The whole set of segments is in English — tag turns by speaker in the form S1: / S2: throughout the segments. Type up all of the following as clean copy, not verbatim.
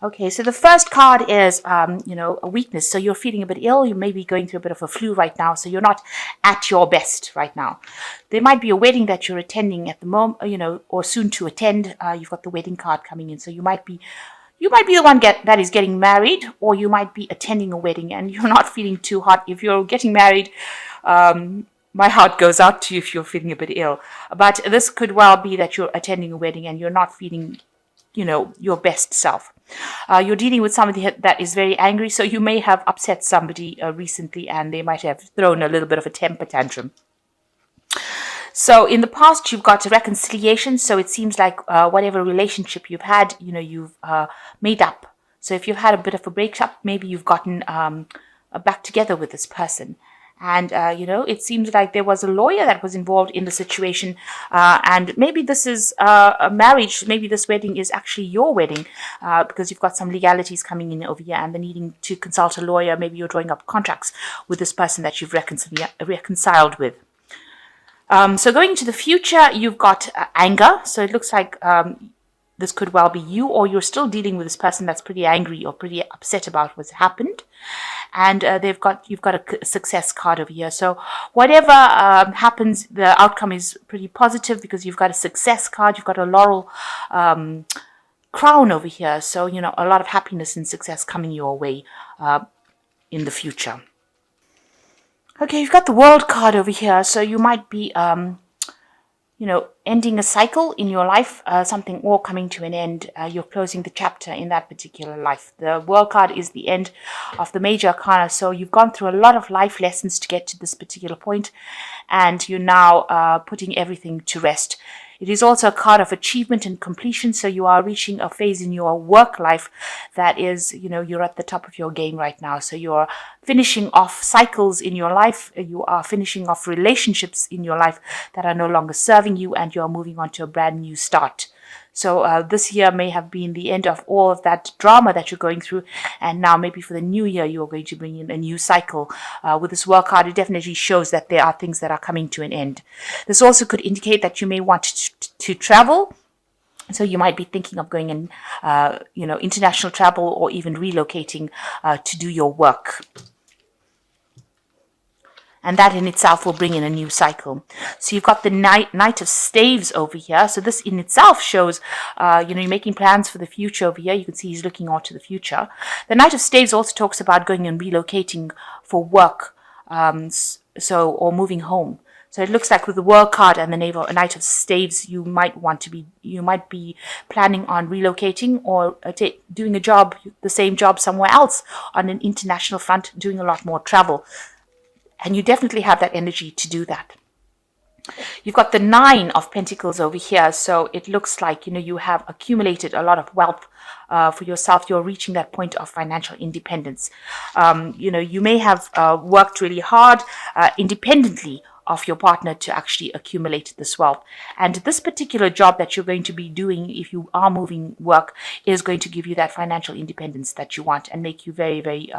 S1: Okay, so the first card is, a weakness. So you're feeling a bit ill. You may be going through a bit of a flu right now. So you're not at your best right now. There might be a wedding that you're attending at the moment, or soon to attend. You've got the wedding card coming in. So you might be the one that is getting married, or you might be attending a wedding and you're not feeling too hot. If you're getting married, my heart goes out to you if you're feeling a bit ill. But this could well be that you're attending a wedding and you're not feeling your best self. You're dealing with somebody that is very angry, so you may have upset somebody recently and they might have thrown a little bit of a temper tantrum. So in the past, you've got a reconciliation. So it seems like whatever relationship you've had, you've made up. So if you've had a bit of a breakup, maybe you've gotten back together with this person. And, it seems like there was a lawyer that was involved in the situation. And maybe this is a marriage. Maybe this wedding is actually your wedding because you've got some legalities coming in over here and they're needing to consult a lawyer. Maybe you're drawing up contracts with this person that you've reconciled with. So going into the future, you've got anger. So it looks like this could well be you, or you're still dealing with this person that's pretty angry or pretty upset about what's happened. And you've got a success card over here. So whatever happens, the outcome is pretty positive because you've got a success card. You've got a laurel crown over here. So, a lot of happiness and success coming your way in the future. Okay, you've got the world card over here. So you might be, ending a cycle in your life, something all coming to an end. You're closing the chapter in that particular life. The world card is the end of the major arcana. So you've gone through a lot of life lessons to get to this particular point, and you're now putting everything to rest. It is also a card of achievement and completion. So you are reaching a phase in your work life that is, you're at the top of your game right now. So you're finishing off cycles in your life. You are finishing off relationships in your life that are no longer serving you, and you're moving on to a brand new start. So this year may have been the end of all of that drama that you're going through. And now maybe for the new year, you're going to bring in a new cycle. With this world card, it definitely shows that there are things that are coming to an end. This also could indicate that you may want to travel. So you might be thinking of going in, international travel or even relocating to do your work. And that in itself will bring in a new cycle. So you've got the Knight of Staves over here. So this in itself shows, you're making plans for the future over here. You can see he's looking on to the future. The Knight of Staves also talks about going and relocating for work, or moving home. So it looks like with the World card and the Knight of Staves, you might be planning on relocating or doing the same job somewhere else on an international front, doing a lot more travel. And you definitely have that energy to do that. You've got the 9 of Pentacles over here. So it looks like, you have accumulated a lot of wealth for yourself. You're reaching that point of financial independence. You may have worked really hard independently of your partner to actually accumulate this wealth. And this particular job that you're going to be doing if you are moving work is going to give you that financial independence that you want and make you very, very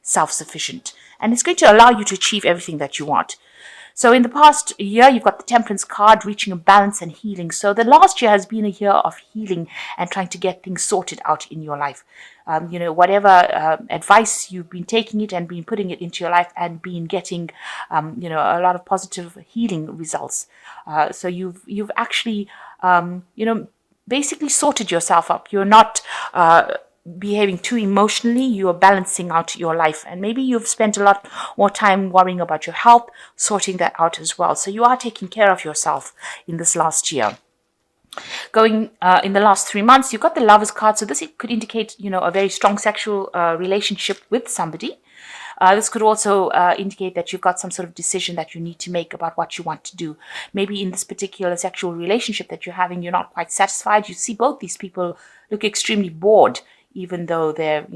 S1: self-sufficient. And it's going to allow you to achieve everything that you want. So in the past year, you've got the Temperance card, reaching a balance and healing. So the last year has been a year of healing and trying to get things sorted out in your life. Whatever advice you've been taking it and been putting it into your life and been getting, a lot of positive healing results. So you've actually, basically sorted yourself up. You're not behaving too emotionally. You are balancing out your life, and maybe you've spent a lot more time worrying about your health, sorting that out as well. So you are taking care of yourself in this last year. Going in the last 3 months, you've got the Lovers card. So this could indicate, a very strong sexual relationship with somebody. This could also indicate that you've got some sort of decision that you need to make about what you want to do. Maybe in this particular sexual relationship that you're having, you're not quite satisfied. You see both these people look extremely bored, even though they're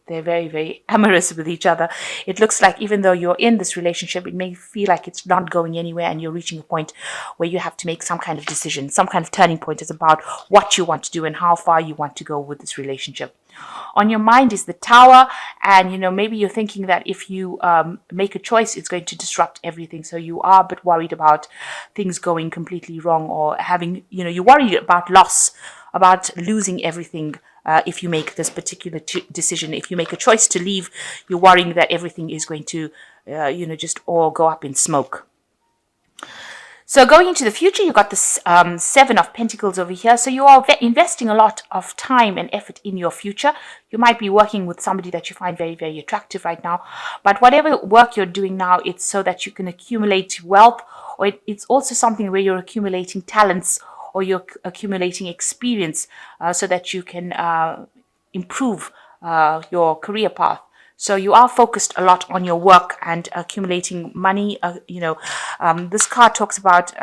S1: very, very amorous with each other. It looks like even though you're in this relationship, it may feel like it's not going anywhere and you're reaching a point where you have to make some kind of decision, some kind of turning point is about what you want to do and how far you want to go with this relationship. On your mind is the Tower, and maybe you're thinking that if you make a choice, it's going to disrupt everything. So you are a bit worried about things going completely wrong, or having, you're worried about loss, about losing everything if you make this particular decision. If you make a choice to leave, you're worrying that everything is going to, just all go up in smoke. So going into the future, you've got this Seven of Pentacles over here. So you are investing a lot of time and effort in your future. You might be working with somebody that you find very, very attractive right now. But whatever work you're doing now, it's so that you can accumulate wealth, or it's also something where you're accumulating talents, or you're accumulating experience, so that you can improve your career path. So you are focused a lot on your work and accumulating money. This card talks about,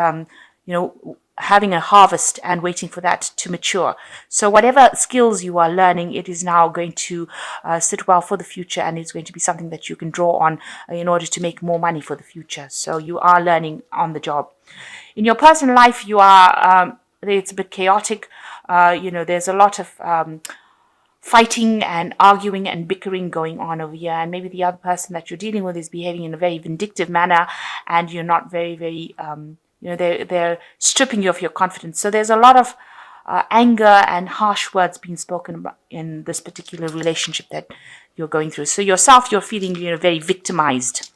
S1: having a harvest and waiting for that to mature. So whatever skills you are learning, it is now going to sit well for the future, and it's going to be something that you can draw on in order to make more money for the future. So you are learning on the job. In your personal life, you are, it's a bit chaotic. There's a lot of fighting and arguing and bickering going on over here, and maybe the other person that you're dealing with is behaving in a very vindictive manner, and you're not very, very, they're stripping you of your confidence. So there's a lot of anger and harsh words being spoken about in this particular relationship that you're going through. So yourself, you're feeling, very victimized.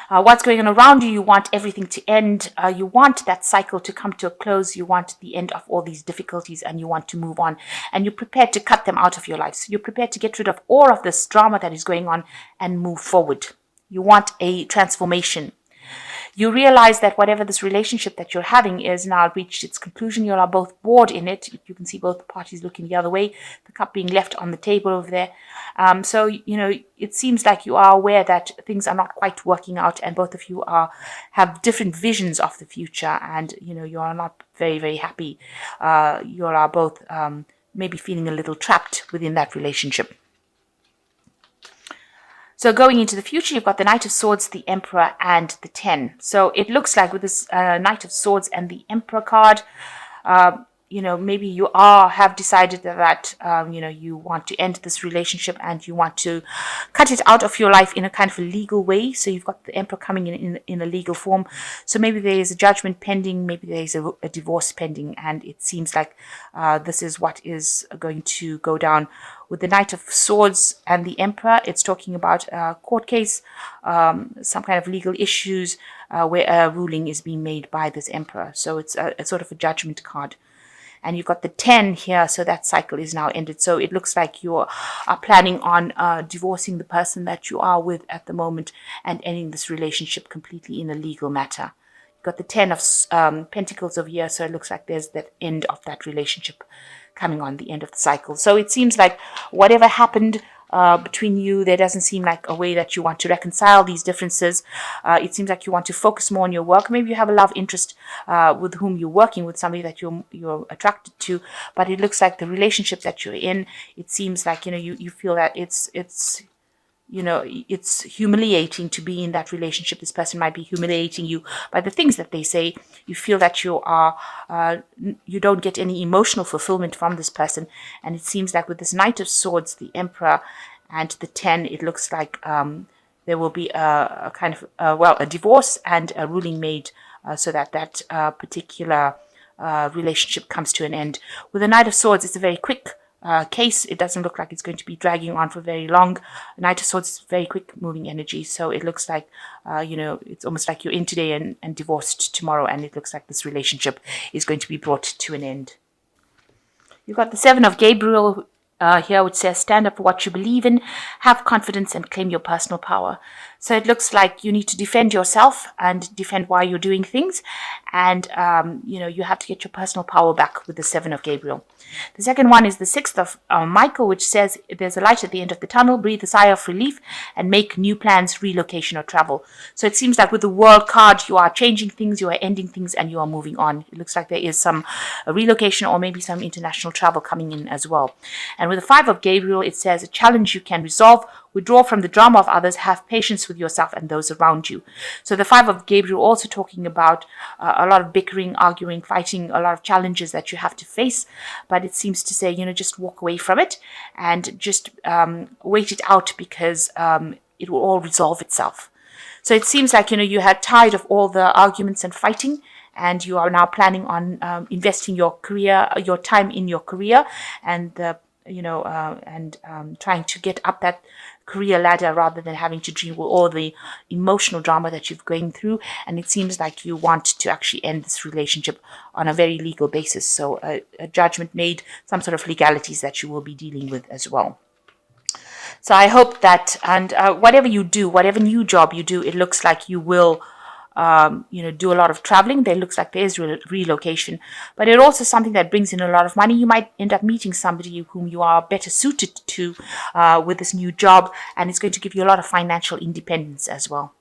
S1: What's going on around you, you want everything to end. You want that cycle to come to a close. You want the end of all these difficulties, and you want to move on. And you're prepared to cut them out of your life. So you're prepared to get rid of all of this drama that is going on and move forward. You want a transformation. You realize that whatever this relationship that you're having is now reached its conclusion. You are both bored in it. You can see both parties looking the other way, the cup being left on the table over there. So it seems like you are aware that things are not quite working out, and both of you have different visions of the future, and, you are not very, very happy. You are both maybe feeling a little trapped within that relationship. So going into the future, you've got the Knight of Swords, the Emperor, and the 10. So it looks like with this Knight of Swords and the Emperor card, maybe you have decided that, you want to end this relationship and you want to cut it out of your life in a kind of a legal way. So you've got the Emperor coming in a legal form. So maybe there is a judgment pending, maybe there is a divorce pending, and it seems like this is what is going to go down. With the Knight of Swords and the Emperor, it's talking about a court case, some kind of legal issues where a ruling is being made by this Emperor. So it's a sort of a judgment card. And you've got the 10 here, so that cycle is now ended. So it looks like you are planning on divorcing the person that you are with at the moment and ending this relationship completely in a legal matter. You've got the 10 of Pentacles over here, so it looks like there's that end of that relationship coming on, the end of the cycle. So it seems like whatever happened between you, there doesn't seem like a way that you want to reconcile these differences. It seems like you want to focus more on your work. Maybe you have a love interest with whom you're working with, somebody that you're attracted to, but it looks like the relationship that you're in, it seems like you feel that it's humiliating to be in that relationship. This person might be humiliating you by the things that they say. You feel that you don't get any emotional fulfillment from this person. And it seems like with this Knight of Swords, the Emperor, and the 10, it looks like there will be a kind of, a divorce and a ruling made so that particular relationship comes to an end. With the Knight of Swords, it's a very quick case. It doesn't look like it's going to be dragging on for very long. Knight of Swords is very quick moving energy, so it looks like it's almost like you're in today and divorced tomorrow, and it looks like this relationship is going to be brought to an end. You've got the 7 of Gabriel here, which says stand up for what you believe in, have confidence, and claim your personal power. So it looks like you need to defend yourself and defend why you're doing things, and you have to get your personal power back with the 7 of Gabriel. The second one is the 6th of Michael, which says there's a light at the end of the tunnel, breathe a sigh of relief, and make new plans, relocation, or travel. So it seems like with the World card, you are changing things, you are ending things, and you are moving on. It looks like there is some relocation or maybe some international travel coming in as well. And with the 5 of Gabriel, it says a challenge you can resolve, withdraw from the drama of others, have patience with yourself and those around you. So the 5 of Gabriel also talking about a lot of bickering, arguing, fighting, a lot of challenges that you have to face. But it seems to say, just walk away from it and just wait it out, because it will all resolve itself. So it seems like, you had tired of all the arguments and fighting, and you are now planning on investing your time in your career, and trying to get up that career ladder rather than having to deal with all the emotional drama that you've going through. And it seems like you want to actually end this relationship on a very legal basis. So a judgment made, some sort of legalities that you will be dealing with as well. So I hope that, and whatever you do, whatever new job you do, it looks like you will do a lot of traveling. There looks like there's relocation, but it also something that brings in a lot of money. You might end up meeting somebody whom you are better suited to with this new job, and it's going to give you a lot of financial independence as well.